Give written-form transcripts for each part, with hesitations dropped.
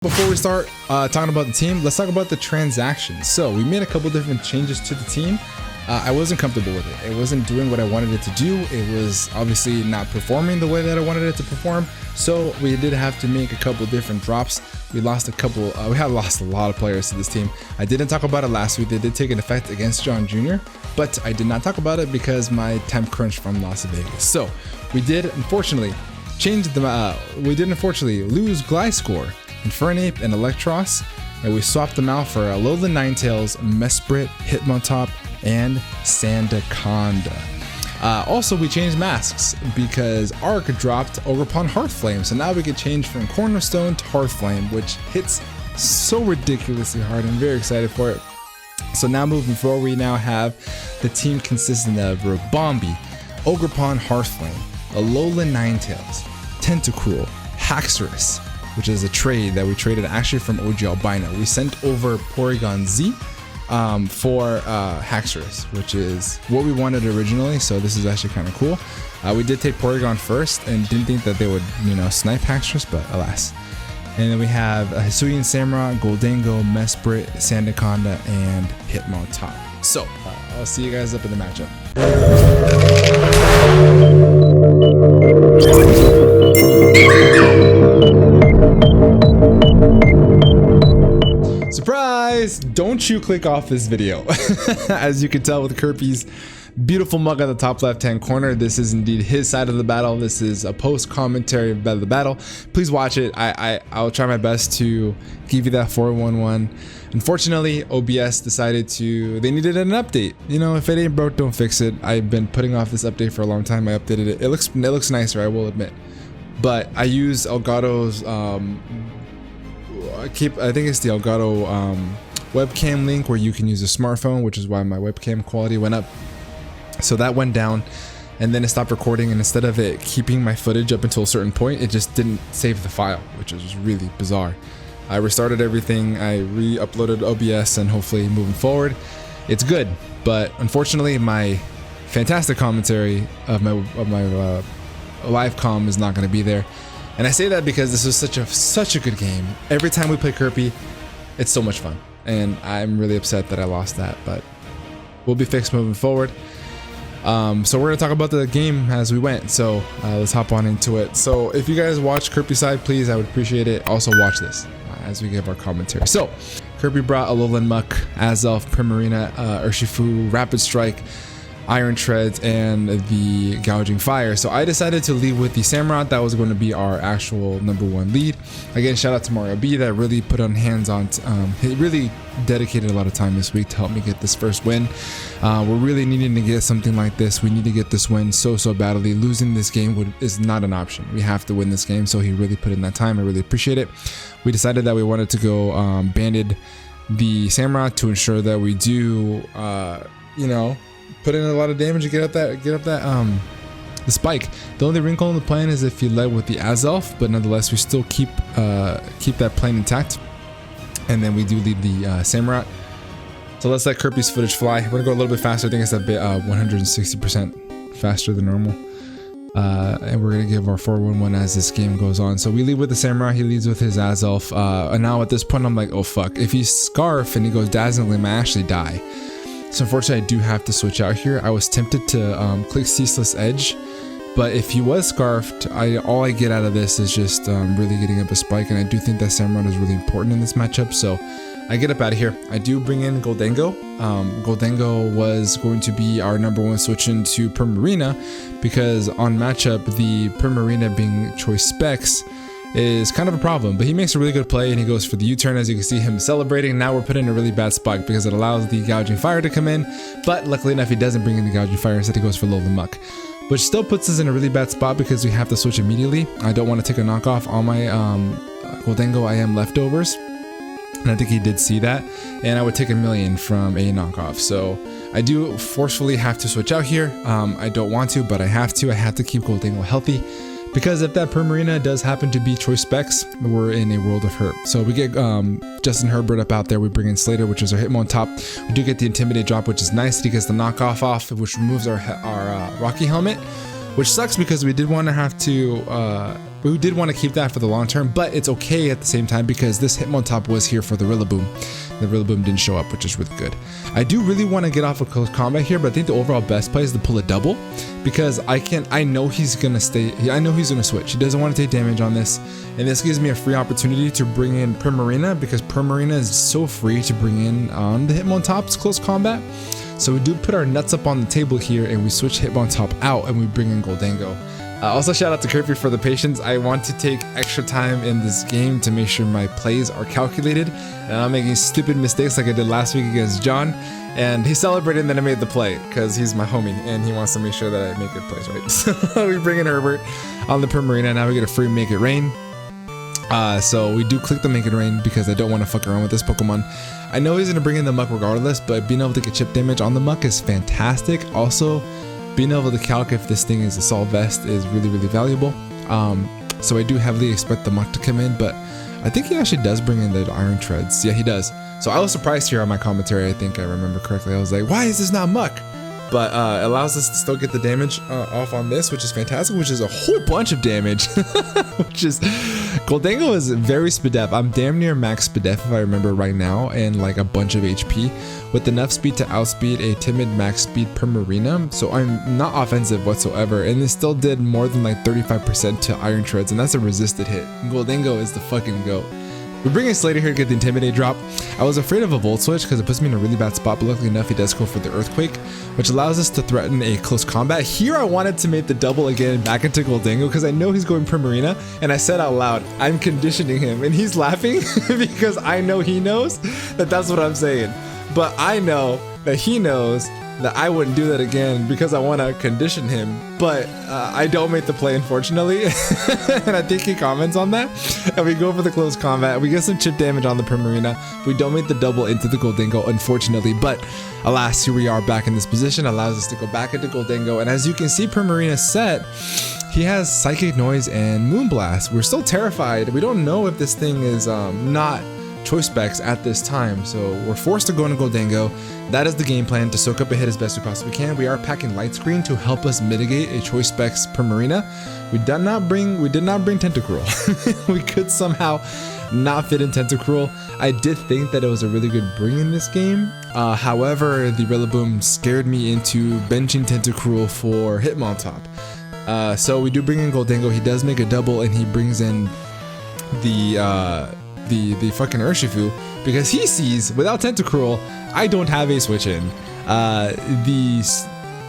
Before we start talking about the team, let's talk about the transactions. So we made a couple different changes to the team. I wasn't comfortable with it. It wasn't doing what I wanted it to do. It was obviously not performing the way that I wanted it to perform. So we did have to make a couple different drops. We lost a couple, we had lost a lot of players to this team. I didn't talk about it last week. They did take an effect against John Jr., but I did not talk about it because my time crunch from Las Vegas. So we did unfortunately lose Gliscor, Infernape, and Electros, and we swapped them out for Alolan Ninetales, Mesprit, Hitmontop, and Sandaconda. Also, we changed masks because Arc dropped Ogerpon Hearthflame, so now we can change from Cornerstone to Hearthflame, which hits so ridiculously hard. I'm very excited for it. So now moving forward, we now have the team consisting of Ribombee, Ogerpon Hearthflame, Alolan Ninetales, Tentacruel, Haxorus, which is a trade that we traded actually from OG Albino. We sent over Porygon Z for Haxorus, which is what we wanted originally, so this is actually kind of cool. We did take Porygon first and didn't think that they would, snipe Haxorus, but alas. And then we have Hisuian Samurott, Goldango, Mesprit, Sandaconda, and Hitmontop. So I'll see you guys up in the matchup. Surprise! Don't you click off this video. As you can tell with Kirby's beautiful mug at the top left hand corner, this is indeed his side of the battle. This is a post commentary of the battle. Please watch it. I'll try my best to give you that 4-1-1. Unfortunately, OBS decided they needed an update. If it ain't broke, don't fix it. I've been putting off this update for a long time. I updated it. It looks nicer, I will admit. But I use Elgato's I think it's the Elgato webcam link where you can use a smartphone, which is why my webcam quality went up. So that went down, and then it stopped recording, and instead of it keeping my footage up until a certain point, it just didn't save the file, which is really bizarre. I restarted everything, I re-uploaded OBS, and hopefully moving forward, it's good. But unfortunately, my fantastic commentary of my live comm is not going to be there. And I say that because this was such a good game. Every time we play Kirby, it's so much fun. And I'm really upset that I lost that, but we'll be fixed moving forward. So we're gonna talk about the game as we went. So let's hop on into it. So if you guys watch Kirby side, please, I would appreciate it. Also watch this as we give our commentary. So Kirby brought Alolan Muck, Azelf, Primarina, Urshifu, Rapid Strike, Iron Treads, and the Gouging Fire. So I decided to lead with the Samurott. That was going to be our actual #1 lead. Again, shout out to Mario B that really put on hands-on. He really dedicated a lot of time this week to help me get this first win. We're really needing to get something like this. We need to get this win so badly. Losing this game is not an option. We have to win this game. So he really put in that time. I really appreciate it. We decided that we wanted to go banded the Samurott to ensure that we do, put in a lot of damage to get up that the spike. The only wrinkle in the plan is if you led with the Azelf, but nonetheless we still keep that plan intact, and then we do lead the Samurott. So let's let Kirby's footage fly. We're gonna go a little bit faster. I think it's a bit 160% faster than normal, and we're gonna give our 4-1-1 as this game goes on. So we lead with the Samurott. He leads with his Azelf, and now at this point I'm like, oh fuck, if he's Scarf and he goes Dazzling, I might actually die. So unfortunately I do have to switch out here. I was tempted to click Ceaseless Edge, but if he was Scarfed, all I get out of this is just really getting up a spike, and I do think that Samurott is really important in this matchup, so I get up out of here. I do bring in Goldango. Goldango was going to be our #1 switch into Primarina, because on matchup, the Primarina being choice specs is kind of a problem, but he makes a really good play and he goes for the U-turn. As you can see him celebrating. Now we're put in a really bad spot because it allows the Gouging Fire to come in, but luckily enough he doesn't bring in the Gouging Fire. Instead he goes for Alolan Muck, which still puts us in a really bad spot because we have to switch immediately. I don't want to take a knockoff on my Goldango IM leftovers, and I think he did see that, and I would take 1,000,000 from a knockoff. So I do forcefully have to switch out here. I don't want to, but I have to. I have to keep Goldango healthy, because if that Primarina does happen to be choice specs, we're in a world of hurt. So we get Justin Herbert up out there. We bring in Slater, which is our Hitmontop. We do get the Intimidate drop, which is nice. He gets the knockoff off, which removes our Rocky Helmet, which sucks because we did want to keep that for the long term, but it's okay at the same time because this Hitmontop was here for the Rillaboom. The Rillaboom didn't show up, which is really good. I do really want to get off of close combat here, but I think the overall best play is to pull a double because I know he's gonna switch. He doesn't want to take damage on this, and this gives me a free opportunity to bring in Primarina because Primarina is so free to bring in on the Hitmontop's close combat. So we do put our nuts up on the table here and we switch Hitmontop out and we bring in Gholdengo. Also shout out to Kirby for the patience. I want to take extra time in this game to make sure my plays are calculated and I'm making stupid mistakes like I did last week against John. And he celebrated that I made the play because he's my homie and he wants to make sure that I make good plays, right? So we bring in Herbert on the Primarina. Now we get a free Make It Rain. So we do click the Make It Rain because I don't want to fuck around with this Pokemon. I know he's going to bring in the Muck regardless, but being able to get chip damage on the Muck is fantastic. Also, being able to calc if this thing is Assault Vest is really, really valuable. So I do heavily expect the Muck to come in, but I think he actually does bring in the Iron Treads. Yeah, he does. So I was surprised here on my commentary. I think I remember correctly. I was like, why is this not Muck? But it allows us to still get the damage off on this, which is fantastic, which is a whole bunch of damage. Which is, Gholdengo is very Spadef. I'm damn near max Spadef if I remember right now, and like a bunch of HP with enough speed to outspeed a timid max speed Primarina. So I'm not offensive whatsoever, and it still did more than like 35% to Iron Treads, and that's a resisted hit. Gholdengo is the fucking GOAT. We're bringing Slater here to get the Intimidate drop. I was afraid of a Volt Switch because it puts me in a really bad spot, but luckily enough he does go for the Earthquake, which allows us to threaten a close combat. Here I wanted to make the double again back into Gholdengo because I know he's going Primarina, and I said out loud, I'm conditioning him, and he's laughing because I know he knows that that's what I'm saying. But I know that he knows that I wouldn't do that again because I want to condition him, but I don't make the play, unfortunately. And I think he comments on that, and we go for the close combat. We get some chip damage on the Primarina. We don't make the double into the Gholdengo, unfortunately, but alas, here we are back in this position. Allows us to go back into Gholdengo, and as you can see, Primarina's set, he has Psychic Noise and Moonblast. We're still terrified. We don't know if this thing is not Choice Specs at this time, so we're forced to go into Gholdengo. That is the game plan, to soak up a hit as best we possibly can. We are packing Light Screen to help us mitigate a Choice Specs Primarina. We did not bring Tentacruel. We could somehow not fit in Tentacruel. I did think that it was a really good bring in this game. However, the Rillaboom scared me into benching Tentacruel for Hitmontop. So we do bring in Gholdengo. He does make a double, and he brings in the fucking Urshifu because he sees without Tentacruel I don't have a switch in. The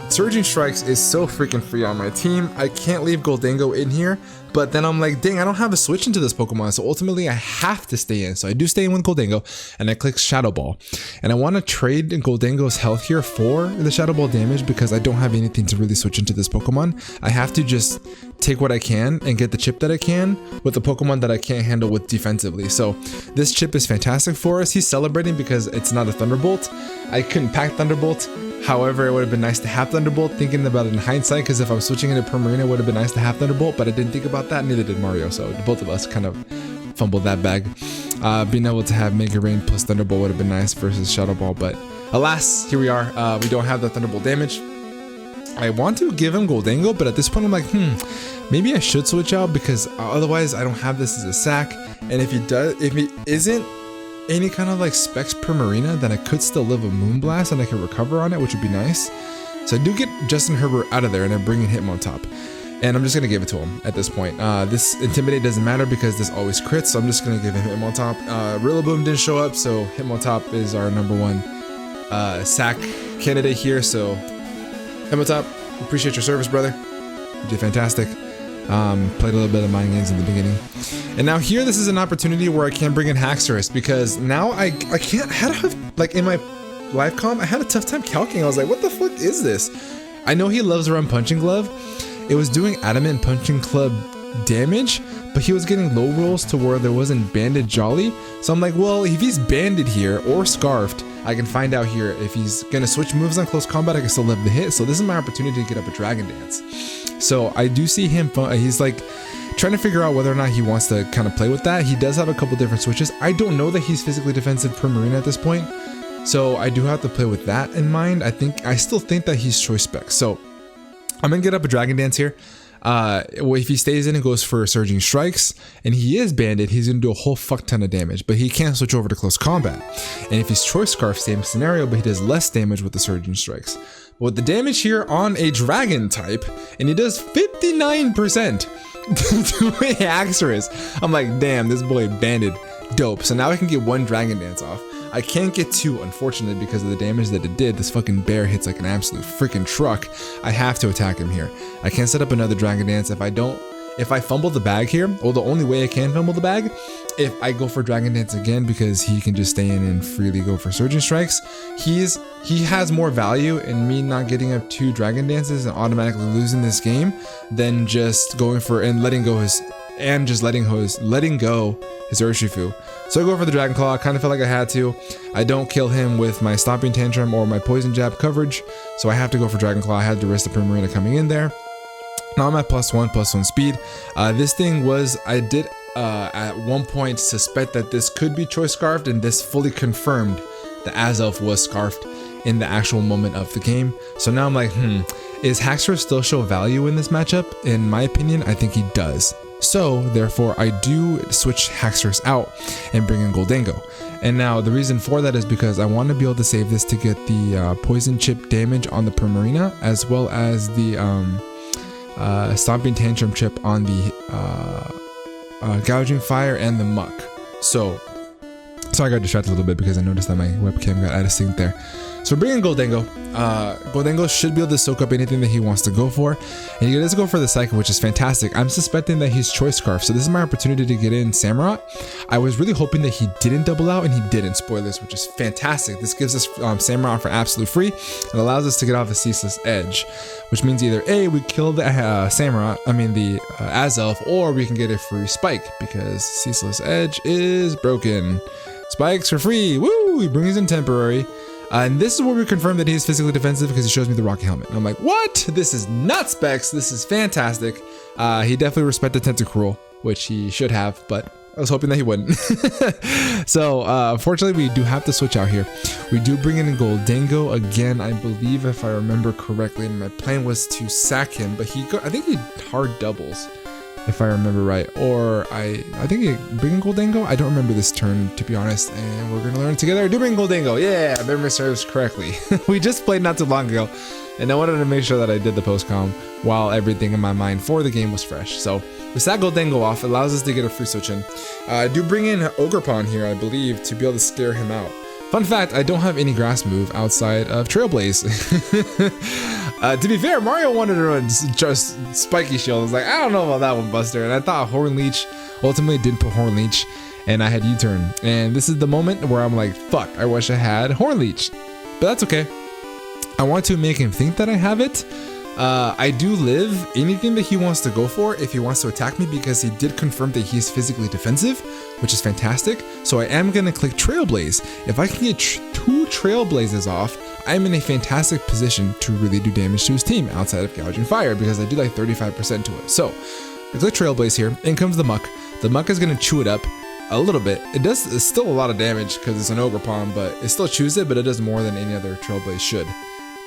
Surging Strikes is so freaking free on my team. I can't leave Gholdengo in here, but then I'm like, dang, I don't have a switch into this Pokemon, so ultimately I have to stay in. So I do stay in with Gholdengo, and I click Shadow Ball. And I want to trade Gholdengo's health here for the Shadow Ball damage because I don't have anything to really switch into this Pokemon. I have to just take what I can and get the chip that I can with the Pokemon that I can't handle with defensively. So this chip is fantastic for us. He's celebrating because it's not a Thunderbolt. I couldn't pack Thunderbolt. However, it would have been nice to have Thunderbolt, thinking about it in hindsight, because if I was switching into Primarina, it would have been nice to have Thunderbolt, but I didn't think about that, neither did Mario, so both of us kind of fumbled that bag. Being able to have Mega Rain plus Thunderbolt would have been nice versus Shadow Ball, but alas, here we are. We don't have the Thunderbolt damage. I want to give him Gholdengo, but at this point I'm like, maybe I should switch out because otherwise I don't have this as a sack, and if he isn't any kind of like Specs Primarina, then I could still live a Moonblast and I can recover on it, which would be nice. So I do get Justin Herbert out of there and I bring in Hitmontop. And I'm just going to give it to him at this point. This Intimidate doesn't matter because this always crits, so I'm just going to give him Hitmontop. Rillaboom didn't show up, so Hitmontop is our #1 sack candidate here. So Hitmontop, appreciate your service, brother. You did fantastic. Played a little bit of mind games in the beginning. And now here, this is an opportunity where I can bring in Haxorus because now I can't, like in my live comm, I had a tough time calculating. I was like, what the fuck is this? I know he loves to run Punching Glove. It was doing Adamant Punching Club damage, but he was getting low rolls to where there wasn't Banded Jolly. So I'm like, well, if he's Banded here or Scarfed, I can find out here. If he's gonna switch moves on close combat, I can still live the hit. So this is my opportunity to get up a Dragon Dance. So I do see him, he's like trying to figure out whether or not he wants to kind of play with that. He does have a couple different switches. I don't know that he's physically defensive Primarina at this point, so I do have to play with that in mind. I still think that he's Choice Spec. So I'm gonna get up a Dragon Dance here. Well, if he stays in and goes for Surging Strikes, and he is banded, he's gonna do a whole fuck ton of damage, but he can't switch over to Close Combat. And if he's Choice Scarf, same scenario, but he does less damage with the Surging Strikes. But with the damage here on a Dragon type, and he does 59% to a Haxorus, I'm like, damn, this boy banded. Dope. So now I can get one Dragon Dance off. I can't get two, unfortunately, because of the damage that it did. This fucking bear hits like an absolute freaking truck. I have to attack him here. I can't set up another Dragon Dance. If I fumble the bag here, well, the only way I can fumble the bag, if I go for Dragon Dance again, because he can just stay in and freely go for Surging Strikes. He has more value in me not getting up two Dragon Dances and automatically losing this game than just going for and letting go his Urshifu. So I go for the Dragon Claw. I kind of felt like I had to. I don't kill him with my Stomping Tantrum or my Poison Jab coverage, so I have to go for Dragon Claw. I had to risk the Primarina coming in there. Now I'm at +1 speed. This thing was, I did at one point suspect that this could be Choice Scarfed, and this fully confirmed the Azelf was Scarfed in the actual moment of the game. So now I'm like, is Haxorus still show value in this matchup? In my opinion, I think he does. So therefore I do switch Haxorus out and bring in Goldango. And now the reason for that is because I want to be able to save this to get the Poison Chip damage on the Primarina, as well as the Stomping Tantrum chip on the Gouging Fire and the Muck. So I got distracted a little bit because I noticed that my webcam got out of sync there. So we're bringing Goldango. Goldango should be able to soak up anything that he wants to go for. And he does go for the Psychic, which is fantastic. I'm suspecting that he's Choice Scarf, so this is my opportunity to get in Samurott. I was really hoping that he didn't double out, and he didn't. Spoilers, which is fantastic. This gives us Samurott for absolute free and allows us to get off a Ceaseless Edge, which means either A, we kill the the Azelf, or we can get a free Spike because Ceaseless Edge is broken. Spikes for free. Woo! He brings in Temporary. And this is where we confirm that he is physically defensive because he shows me the Rocky Helmet. And I'm like, what? This is not specs. This is fantastic. He definitely respected Tentacruel, which he should have, but I was hoping that he wouldn't. So, unfortunately, we do have to switch out here. We do bring in Goldango again, I believe, if I remember correctly. And my plan was to sack him, but I think he hard doubles, if I remember right. Or I think he bring in Goldango. I don't remember this turn, to be honest, and we're gonna learn together. I do bring Goldango. Yeah, memory serves correctly. We just played not too long ago, and I wanted to make sure that I did the post-com while everything in my mind for the game was fresh. So we sack Goldango off. It allows us to get a free switch in. I do bring in Ogerpon here, I believe, to be able to scare him out. Fun fact, I don't have any grass move outside of Trailblaze. To be fair, Mario wanted to run just Spiky Shield. I was like, I don't know about that one, Buster. And I thought Horn Leech, ultimately didn't put Horn Leech, and I had U-turn. And this is the moment where I'm like, fuck, I wish I had Horn Leech. But that's okay. I want to make him think that I have it. I do live anything that he wants to go for if he wants to attack me, because he did confirm that he's physically defensive, which is fantastic. So I am going to click Trailblaze. If I can get 2 Trailblazes off, I'm in a fantastic position to really do damage to his team outside of Gouging Fire, because I do like 35% to it. So I click Trailblaze here. In comes the Muck. The Muck is going to chew it up a little bit. It's still a lot of damage because it's an Ogerpon, but it still chews it, but it does more than any other Trailblaze should.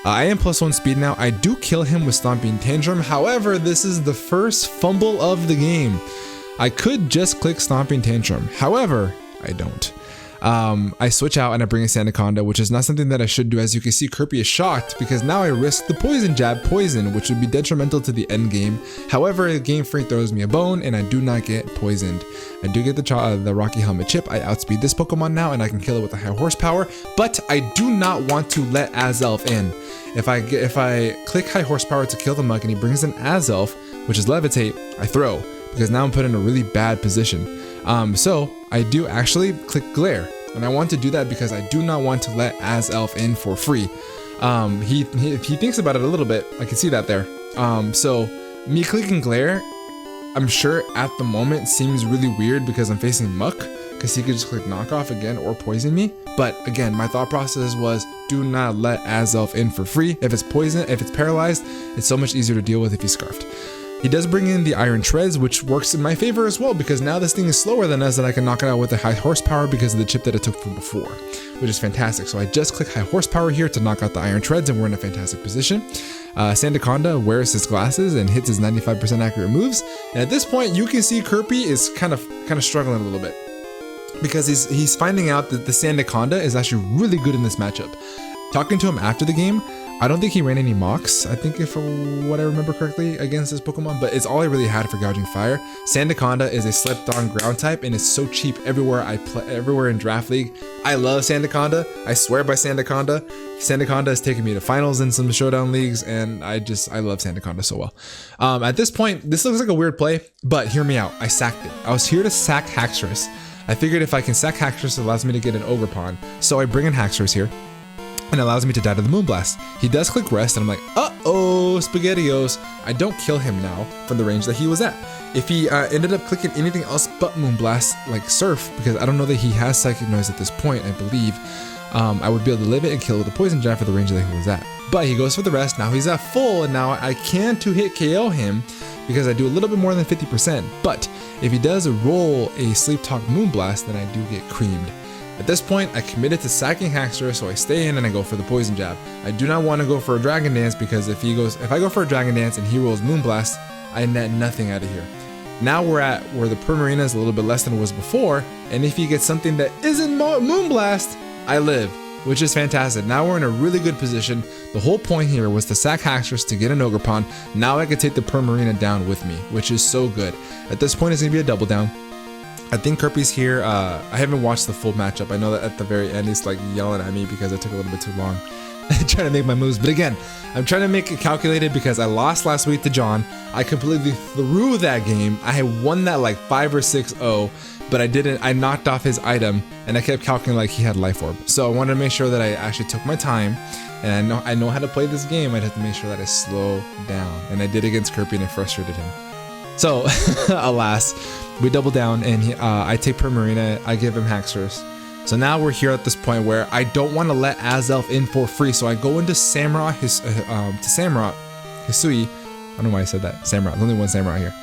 I am +1 speed now. I do kill him with Stomping Tantrum. However, this is the first fumble of the game. I could just click Stomping Tantrum. However, I don't. I switch out and I bring in Sandaconda, which is not something that I should do. As you can see, Kirby is shocked because now I risk the Poison Jab poison, which would be detrimental to the end game. However, Game Freak throws me a bone and I do not get poisoned. I do get the Rocky Helmet chip. I outspeed this Pokemon now and I can kill it with a high horsepower, but I do not want to let Azelf in. If I click high horsepower to kill the Muck and he brings in Azelf, which is Levitate, I throw, because now I'm put in a really bad position. So I do actually click Glare, and I want to do that because I do not want to let Azelf in for free. He thinks about it a little bit. I can see that there. So me clicking Glare, I'm sure at the moment seems really weird because I'm facing Muck, because he could just click Knockoff again or poison me. But again, my thought process was do not let Azelf in for free. If it's poison, if it's paralyzed, it's so much easier to deal with if he's scarfed. He does bring in the iron treads, which works in my favor as well, because now this thing is slower than us and I can knock it out with a high horsepower because of the chip that I took from before, which is fantastic. So I just click high horsepower here to knock out the iron treads and we're in a fantastic position. Sandaconda wears his glasses and hits his 95% accurate moves. And at this point, you can see Kirby is kind of struggling a little bit because he's finding out that the Sandaconda is actually really good in this matchup. Talking to him after the game, I don't think he ran any mocks, I think, if what I remember correctly, against this Pokemon, but it's all I really had for Gouging Fire. Sandaconda is a slept-on ground type and it's so cheap everywhere I play, everywhere in Draft League. I love Sandaconda. I swear by Sandaconda. Sandaconda has taken me to finals in some showdown leagues, and I love Sandaconda so well. At this point, this looks like a weird play, but hear me out. I sacked it. I was here to sack Haxorus. I figured if I can sack Haxorus, it allows me to get an Ogerpon. So I bring in Haxorus here, and allows me to die to the Moonblast. He does click rest, and I'm like, uh-oh, SpaghettiOs. I don't kill him now from the range that he was at. If he ended up clicking anything else but Moonblast, like Surf, because I don't know that he has Psychic Noise at this point, I believe, I would be able to live it and kill the Poison Jab for the range that he was at. But he goes for the rest, now he's at full, and now I can two-hit KO him because I do a little bit more than 50%. But if he does roll a Sleep Talk Moonblast, then I do get creamed. At this point, I committed to sacking Haxorus, so I stay in and I go for the Poison Jab. I do not want to go for a Dragon Dance because if I go for a Dragon Dance and he rolls Moonblast, I net nothing out of here. Now we're at where the Primarina is a little bit less than it was before, and if he gets something that isn't Moonblast, I live, which is fantastic. Now we're in a really good position. The whole point here was to sack Haxorus to get an Ogerpon. Now I can take the Primarina down with me, which is so good. At this point, it's going to be a double down. I think Kirby's here. I haven't watched the full matchup. I know that at the very end he's like yelling at me because I took a little bit too long trying to make my moves. But again, I'm trying to make it calculated because I lost last week to John. I completely threw that game. I had won that like 5 or 6-0, but I didn't. I knocked off his item and I kept calculating like he had Life Orb. So I wanted to make sure that I actually took my time, and I know how to play this game. I'd have to make sure that I slow down, and I did against Kirby and it frustrated him. So, alas, we double down and I take Primarina, I give him Haxorus. So now we're here at this point where I don't want to let Azelf in for free, so I go into Samurott, Hisui. I don't know why I said that, Samurott, there's only one Samurott here.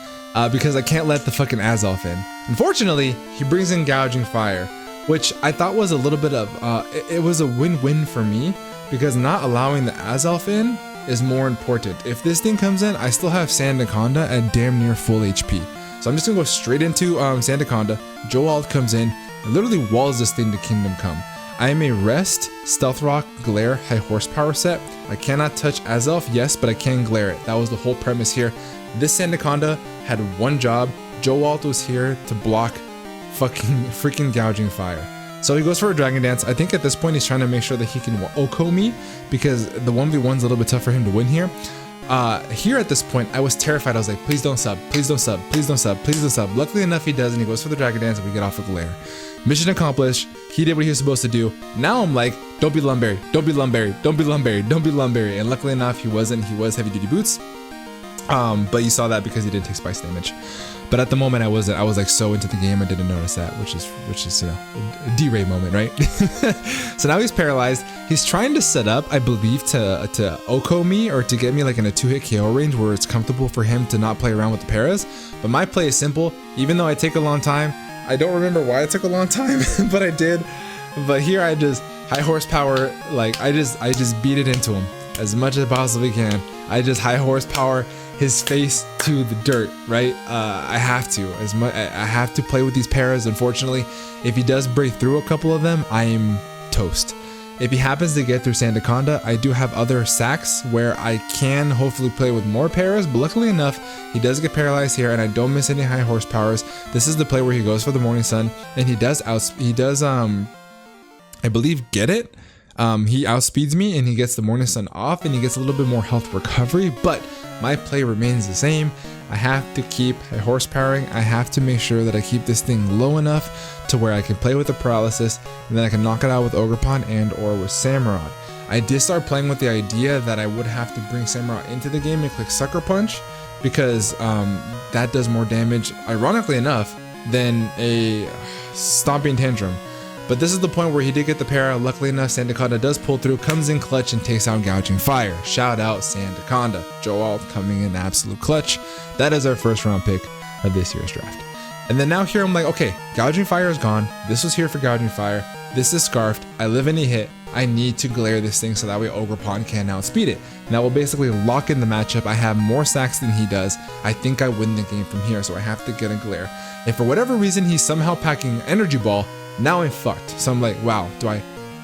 Because I can't let the fucking Azelf in. Unfortunately, he brings in Gouging Fire, which I thought was a little bit of, it was a win-win for me, because not allowing the Azelf in is more important. If this thing comes in, I still have Sandaconda at damn near full HP. So I'm just gonna go straight into Sandaconda. Joald comes in and literally walls this thing to Kingdom Come. I am a Rest, Stealth Rock, Glare, High Horsepower set. I cannot touch Azelf, yes, but I can Glare it. That was the whole premise here. This Sandaconda had one job. Joald was here to block freaking Gouging Fire. So he goes for a Dragon Dance. I think at this point he's trying to make sure that he can OHKO me because the 1v1's a little bit tough for him to win here. Here at this point, I was terrified. I was like, please don't sub, please don't sub, please don't sub, please don't sub. Luckily enough, he does, and he goes for the Dragon Dance and we get off a Glare. Mission accomplished. He did what he was supposed to do. Now I'm like, don't be Lumberry, don't be Lumberry, don't be Lumberry, don't be Lumberry. And luckily enough, he wasn't. He was Heavy Duty Boots. But you saw that because he didn't take Spice damage. But at the moment I wasn't. I was like so into the game I didn't notice that, which is you know, a D-Ray moment, right? So now he's paralyzed. He's trying to set up, I believe, to OHKO me or to get me like in a 2-hit KO range where it's comfortable for him to not play around with the paras. But my play is simple. Even though I take a long time, I don't remember why it took a long time, but I did. But here I just high horsepower, like I just beat it into him as much as I possibly can. I just high horsepower his face to the dirt, right? I have to, I have to play with these paras. Unfortunately, if he does break through a couple of them, I am toast. If he happens to get through Sandaconda, I do have other sacks where I can hopefully play with more paras, but luckily enough, he does get paralyzed here and I don't miss any high horsepowers. This is the play where he goes for the Morning Sun and he does I believe get it. He outspeeds me and he gets the Morning Sun off and he gets a little bit more health recovery, but my play remains the same. I have to keep horsepowering. I have to make sure that I keep this thing low enough to where I can play with the paralysis and then I can knock it out with Ogerpon and or with Samurott. I did start playing with the idea that I would have to bring Samurott into the game and click Sucker Punch because that does more damage, ironically enough, than a Stomping Tantrum. But this is the point where he did get the para. Luckily enough, Sandaconda does pull through, comes in clutch, and takes out Gouging Fire. Shout out Sandaconda. Joel coming in absolute clutch. That is our first round pick of this year's draft. And then now here I'm like, okay, Gouging Fire is gone. This was here for Gouging Fire. This is scarfed. I live in a hit. I need to glare this thing so that way Ogerpon can outspeed it. And that will basically lock in the matchup. I have more sacks than he does. I think I win the game from here, so I have to get a glare. If for whatever reason he's somehow packing Energy Ball, now I'm fucked. So I'm like, wow,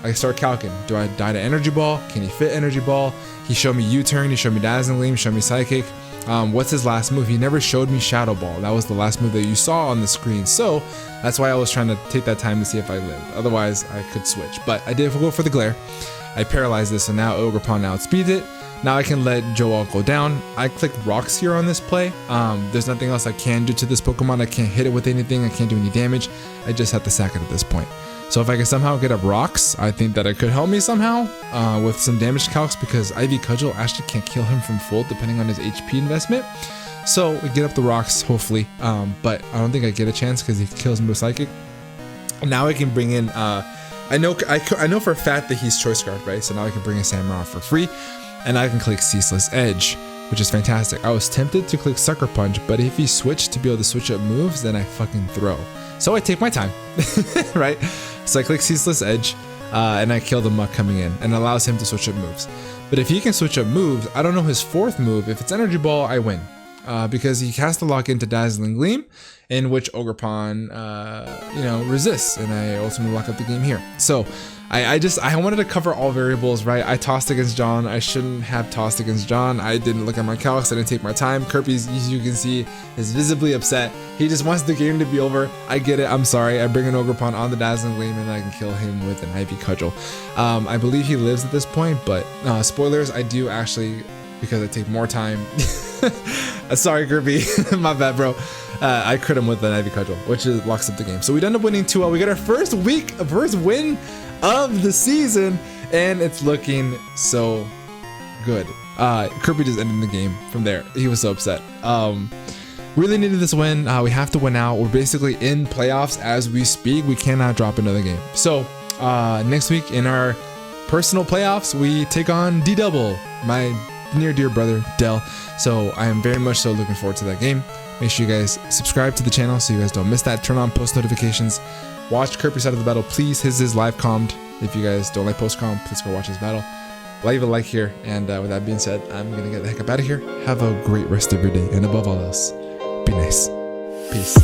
I start calcing. Do I die to Energy Ball? Can he fit Energy Ball? He showed me U-turn, he showed me Dazzling Gleam, showed me Psychic. What's his last move? He never showed me Shadow Ball. That was the last move that you saw on the screen. So that's why I was trying to take that time to see if I lived. Otherwise, I could switch. But I did go for the glare. I paralyzed this, so now Ogerpon outspeeds it. Now I can let Joel go down. I click Rocks here on this play. There's nothing else I can do to this Pokemon. I can't hit it with anything. I can't do any damage. I just have to sack it at this point. So if I can somehow get up Rocks, I think that it could help me somehow with some damage calcs, because Ivy Cudgel actually can't kill him from full depending on his HP investment. So we get up the Rocks, hopefully, but I don't think I get a chance because he kills me with Psychic. Now I can bring in, I know for a fact that he's Choice Scarf, right? So now I can bring in Samurott for free, and I can click Ceaseless Edge, which is fantastic. I was tempted to click Sucker Punch, but if he switched to be able to switch up moves, then I fucking throw. So I take my time, right? So I click Ceaseless Edge, and I kill the Muck coming in, and allows him to switch up moves. But if he can switch up moves, I don't know his fourth move. If it's Energy Ball, I win. Because he has to lock into Dazzling Gleam, in which Ogerpon, resists, and I ultimately lock up the game here. So I wanted to cover all variables, right? I tossed against John. I shouldn't have tossed against John. I didn't look at my calcs. I didn't take my time. Kirby's, as you can see, is visibly upset. He just wants the game to be over. I get it. I'm sorry. I bring an Ogerpon on the Dazzling Gleam, and I can kill him with an Ivy Cudgel. I believe he lives at this point, but spoilers, I do actually, because I take more time. Sorry, Kirby. My bad, bro. I crit him with an Ivy Cudgel, which locks up the game. So we end up winning 2-0. We got our first win of the season, and it's looking so good. Kirby just ended the game from there. He was so upset. Really needed this win. We have to win out. We're basically in playoffs as we speak. We cannot drop another game. So next week in our personal playoffs, we take on D-Double, my near dear brother Dell. So I am very much so looking forward to that game. Make sure you guys subscribe to the channel so you guys don't miss that. Turn on post notifications. Watch Kirby's side of the battle, please. His is live commed. If you guys don't like post com, please go watch his battle. Leave a like here, and with that being said, I'm gonna get the heck up out of here. Have a great rest of your day, and above all else, be nice. Peace.